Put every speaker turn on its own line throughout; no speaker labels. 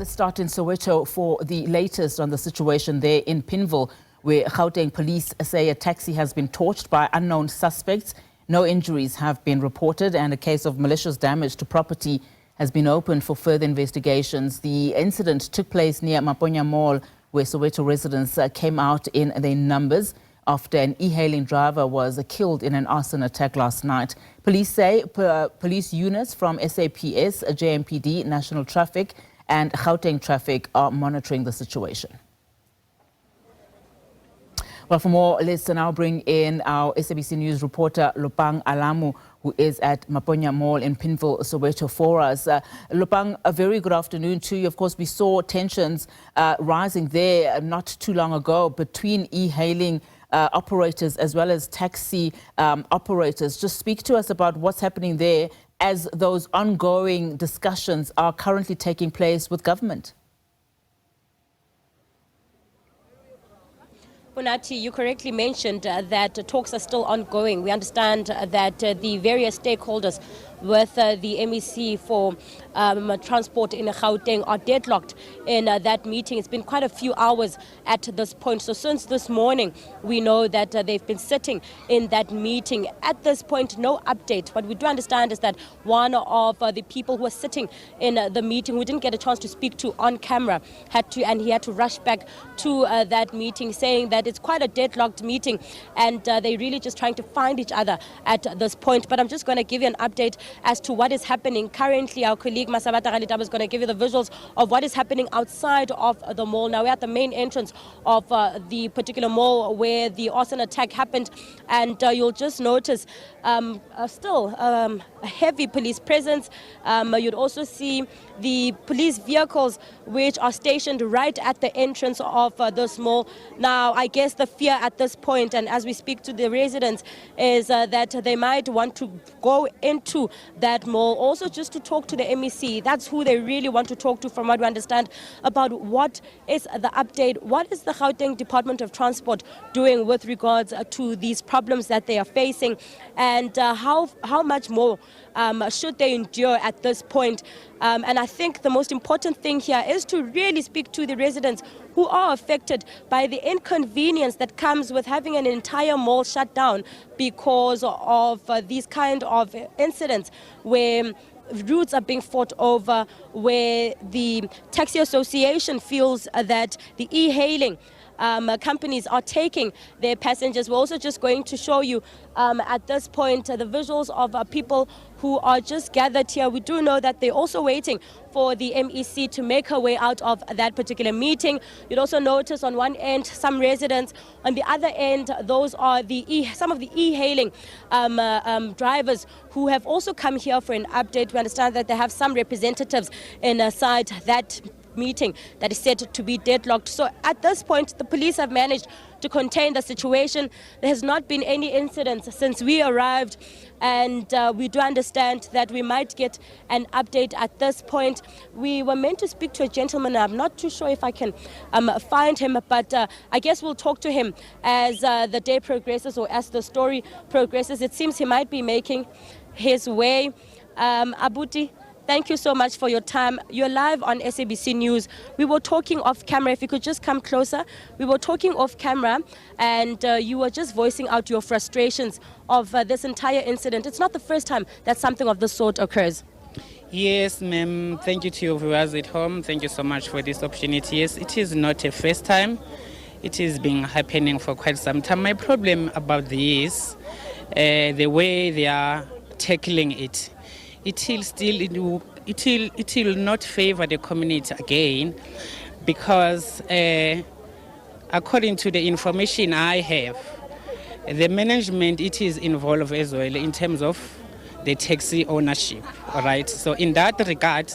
Let's start in Soweto for the latest on the situation there in Pimville, where Gauteng police say a taxi has been torched by unknown suspects. No injuries have been reported, and a case of malicious damage to property has been opened for further investigations. The incident took place near Maponya Mall, where Soweto residents came out in their numbers after an e-Haling driver was killed in an arson attack last night. Police say police units from SAPS, JMPD, National Traffic and Gauteng Traffic are monitoring the situation. Well, for more, let's now bring in our SABC News reporter, Lopang Alamu, who is at Maponya Mall in Pimville, Soweto, for us. Lopang, a very good afternoon to you. Of course, we saw tensions rising there not too long ago between e-Haling operators as well as taxi operators. Just speak to us about what's happening there as those ongoing discussions are currently taking place with government.
Bonati, you correctly mentioned that talks are still ongoing. We understand that the various stakeholders with the MEC for transport in Gauteng are deadlocked in that meeting. It's been quite a few hours at this point. So since this morning, we know that they've been sitting in that meeting. At this point, no update. What we do understand is that one of the people who was sitting in the meeting, who didn't get a chance to speak to on camera, he had to rush back to that meeting, saying that it's quite a deadlocked meeting and they're really just trying to find each other at this point. But I'm just going to give you an update as to what is happening. Currently, our colleague Masabata Galitaba is going to give you the visuals of what is happening outside of the mall. Now, we're at the main entrance of the particular mall where the arson attack happened, and you'll just notice still a heavy police presence. You'd also see the police vehicles which are stationed right at the entrance of this mall. Now, I guess the fear at this point, and as we speak to the residents, is that they might want to go into that mall also just to talk to the MEC. That's who they really want to talk to, from what we understand, about what is the update, what is the Gauteng Department of Transport doing with regards to these problems that they are facing, and how much more should they endure at this point. And I think the most important thing here is to really speak to the residents who are affected by the inconvenience that comes with having an entire mall shut down because of these kind of incidents where routes are being fought over, where the taxi association feels that the e-Haling companies are taking their passengers. We're also just going to show you at this point the visuals of people who are just gathered here. We do know that they're also waiting for the MEC to make her way out of that particular meeting. You'd also notice on one end some residents, on the other end those are some of the e-Haling drivers who have also come here for an update. We understand that they have some representatives inside that meeting that is said to be deadlocked. So at this point, the police have managed to contain the situation. There has not been any incidents since we arrived, and we do understand that we might get an update at this point. We were meant to speak to a gentleman. I'm not too sure if I can find him, but I guess we'll talk to him as the day progresses, or as the story progresses. It seems he might be making his way. Abuti, thank you so much for your time. You're live on SABC News. We were talking off camera. If you could just come closer. We were talking off camera, and you were just voicing out your frustrations of this entire incident. It's not the first time that something of this sort occurs.
Yes, ma'am. Thank you to your viewers at home. Thank you so much for this opportunity. Yes, it is not a first time. It has been happening for quite some time. My problem about this, the way they are tackling it, it will not favor the community again, because according to the information I have, the management, it is involved as well in terms of the taxi ownership. All right. So in that regard,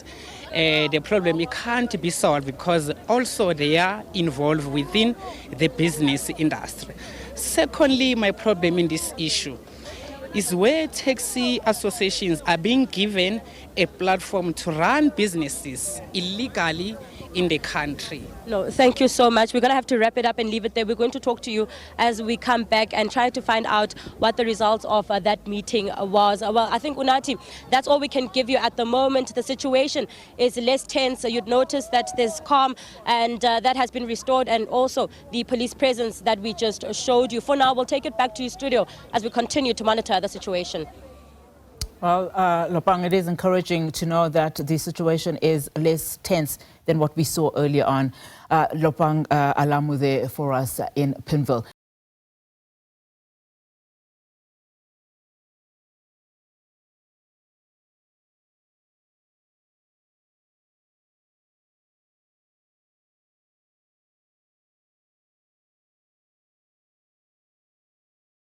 the problem, it can't be solved because also they are involved within the business industry. Secondly, my problem in this issue is where taxi associations are being given a platform to run businesses illegally in the country.
No, thank you so much. We're going to have to wrap it up and leave it there. We're going to talk to you as we come back and try to find out what the results of that meeting was. Well, I think, Unati, that's all we can give you at the moment. The situation is less tense. So you'd notice that there's calm, and that has been restored, and also the police presence that we just showed you. For now, we'll take it back to your studio as we continue to monitor the situation.
Well, Lopang, it is encouraging to know that the situation is less tense than what we saw earlier on. Lopang Alamu there for us in Pimville.